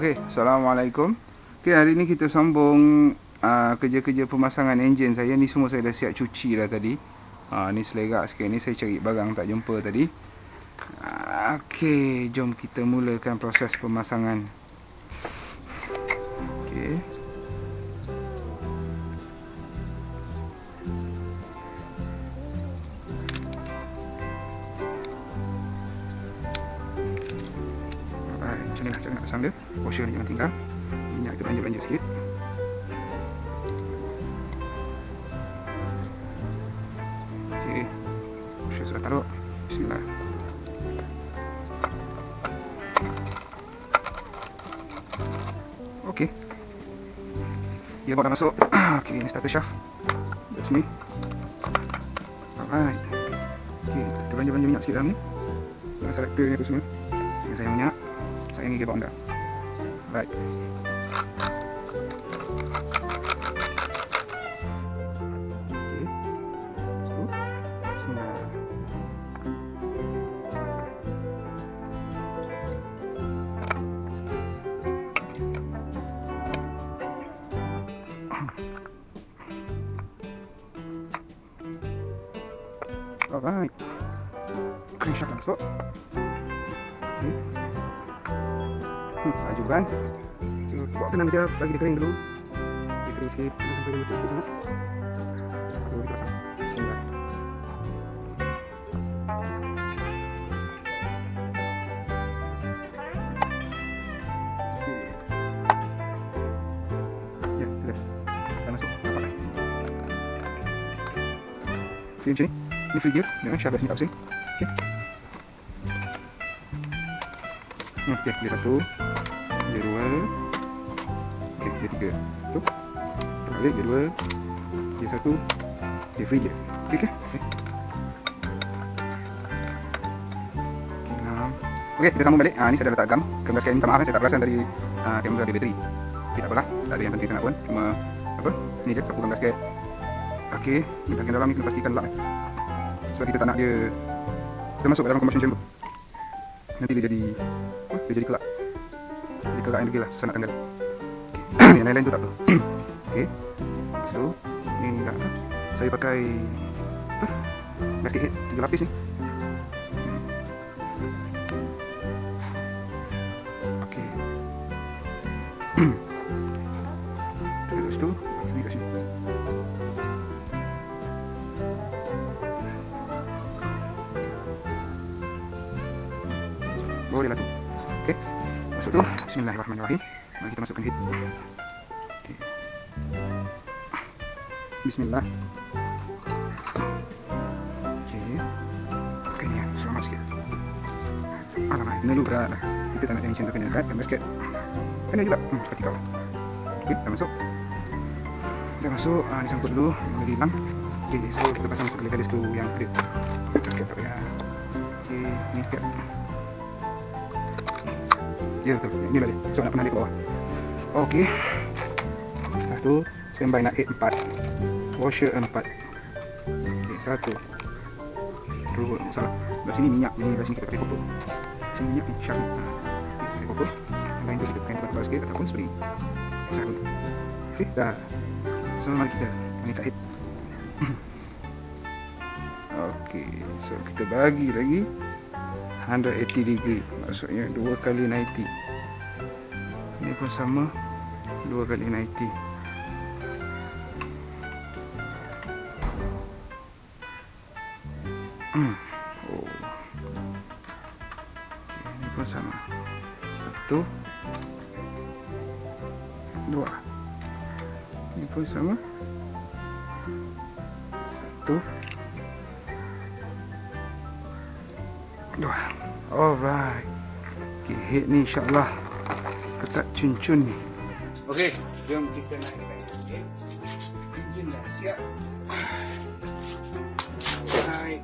Okey, Assalamualaikum. Okey, hari ni kita sambung kerja-kerja pemasangan enjin saya. Ni semua saya dah siap cuci dah tadi. Ni selerak sikit ni, saya cari barang tak jumpa tadi. Okey, jom kita mulakan proses pemasangan. Okey. Macam ni lah cara nak pasang dia. Washer ni jangan tinggal. Minyak kita belanja sikit. Okey. Washer sudah taruh. Bismillah. Okey. Dia baru masuk. Okey, ini starter shaft. That's me. Alright. Okey, kita belanja minyak sikit dalam ni. Dengan selector ni apa semua. Ini saya minyak. Saya ni gearbox dah. Right. Okey. Bismillah. Alright. Crankshaft dah masuk. Okay. Ajukan. So, buat tenang je, bagi dia kering dulu. Dia kering sikit, sampai dia betul sangat. Baru kita pasang. Bismillah. Ya, sudah. Dah masuk. Nampak kan? Okay, macam ni. Ni free gear dengan shaft sini tak pusing. Okay. Okey, dia satu, dia dua, okey, dia tiga. Tu. Okey, dia dua, dia satu, dia free je. Okey ke? Okey. Okey, kita sambung balik. Ni saya dah letak gam. Kamera sekali minta maaf saya tak perasan dari kamera ada bateri. Okey, tak apalah. Tak ada yang penting sangat pun. Cuma apa? Ni je sapu kamera sikit. Okey, di bahagian dalam ni kena pastikan lock. Sebab kita tak nak dia termasuk dalam combustion chamber. Nanti dia jadi kelak. Jadi kelak yang degil lah, susah nak tanggal. Okay. Yang lain-lain tu tak apa. Okay. So, ni dah apa? Saya pakai gasket head 3 lapis ni. Okay. Terus tu, ni kat sini. Boleh lah tu. Okey. Masuk tu. Bismillahirrahmanirrahim. Mari kita masukkan head. Okey. Bismillah. Okey. Okey ni. Selamat sikit. Alamak, kena dulu berat lah. Kita tak nak yang macam tu kena dekat basket. Kena juga. Ketika. Okey, dah masuk. Dah masuk. Ni sangkut dulu. Bagi hilang. Okey, so kita pasang sekali-kali skru yang kredit. Okey, tak payah. Okey, ni cap. Ya betul, ni balik. So nak pernah di bawah. Okey. Lepas tu standby nak head 4. Washer 4. Okey, 1. 2, salah. Belah sini minyak. Ni belah sini kita pakai kopor. Sini minyak ni, shaft ni. Pakai kopor. Yang lain tu kita pakai tempat sikit ataupun spring. Satu. Okey, dah. So mari kita kat head. Okey, so kita bagi lagi 180 degree, maksudnya 2 kali 90. Ini pun sama, 2 kali 90. Oh. Ini pun sama, 1, 2. Ini pun sama, 1, 2. Alright. Okay, head ni insyaAllah ketat cun-cun ni. Okay, jom kita naikkan. Okay, enjin dah siap. Alright.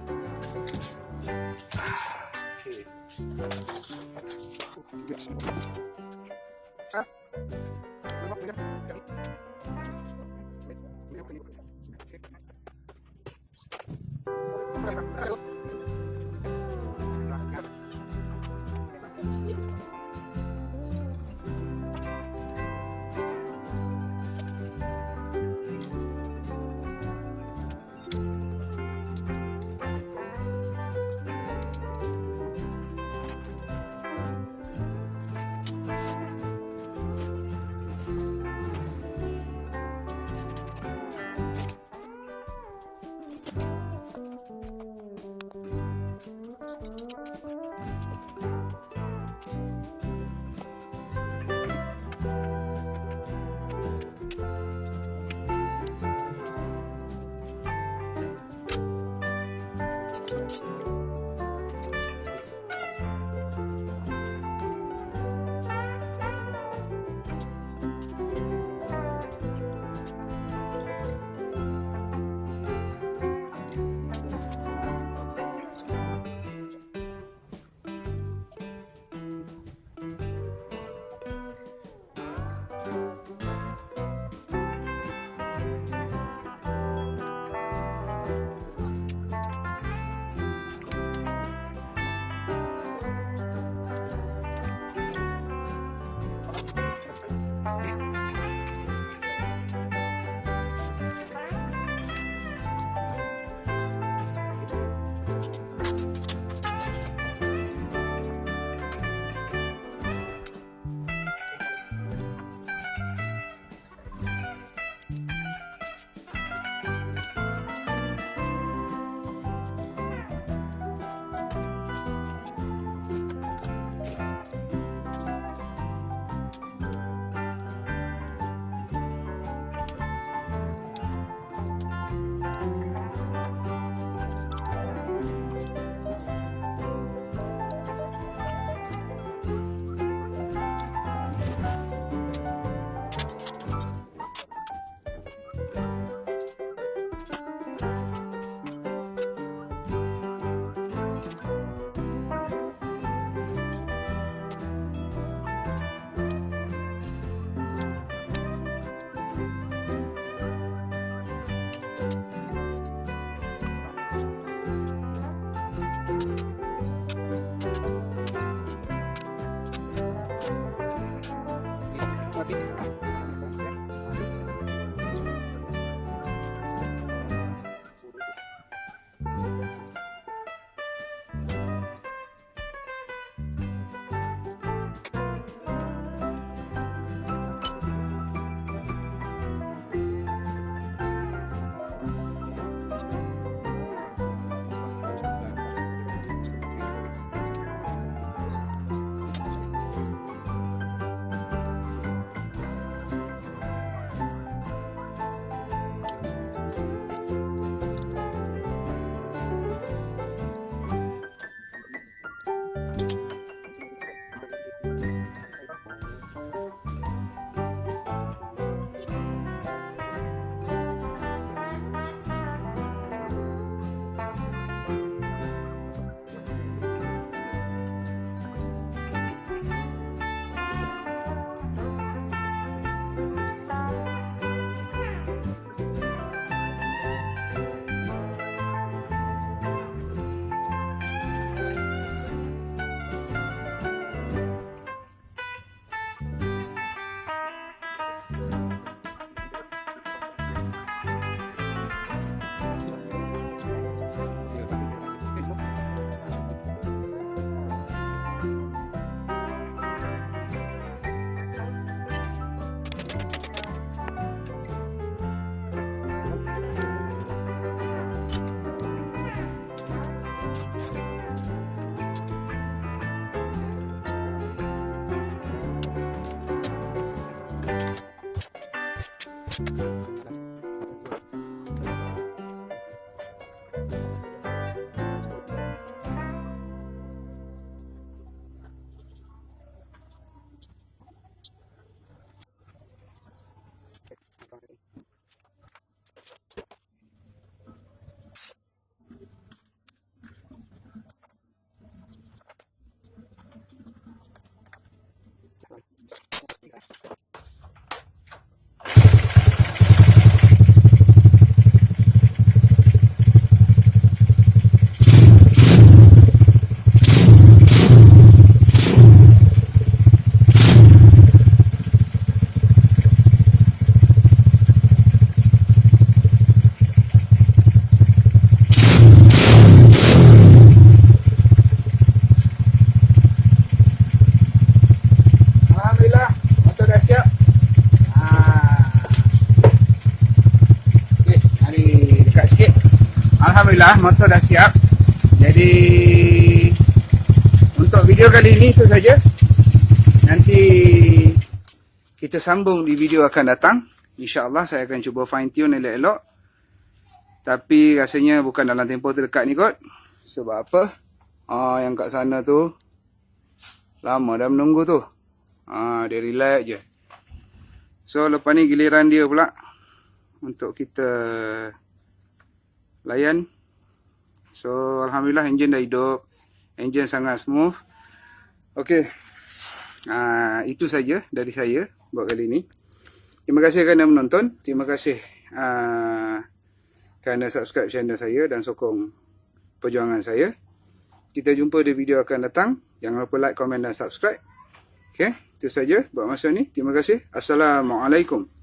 Okay. Alhamdulillah motor dah siap. Jadi untuk video kali ini itu saja. Nanti kita sambung di video akan datang. InsyaAllah saya akan cuba fine tune elok-elok. Tapi rasanya bukan dalam tempoh terdekat ni kot. Sebab apa? Yang kat sana tu lama dah menunggu tu. Dia relax je. So lepas ni giliran dia pula untuk kita layan. So Alhamdulillah enjin dah hidup. Enjin sangat smooth. Okey. Itu saja dari saya buat kali ni. Terima kasih kerana menonton. Terima kasih kerana subscribe channel saya dan sokong perjuangan saya. Kita jumpa di video akan datang. Jangan lupa like, komen dan subscribe. Okey, itu saja buat masa ni. Terima kasih. Assalamualaikum.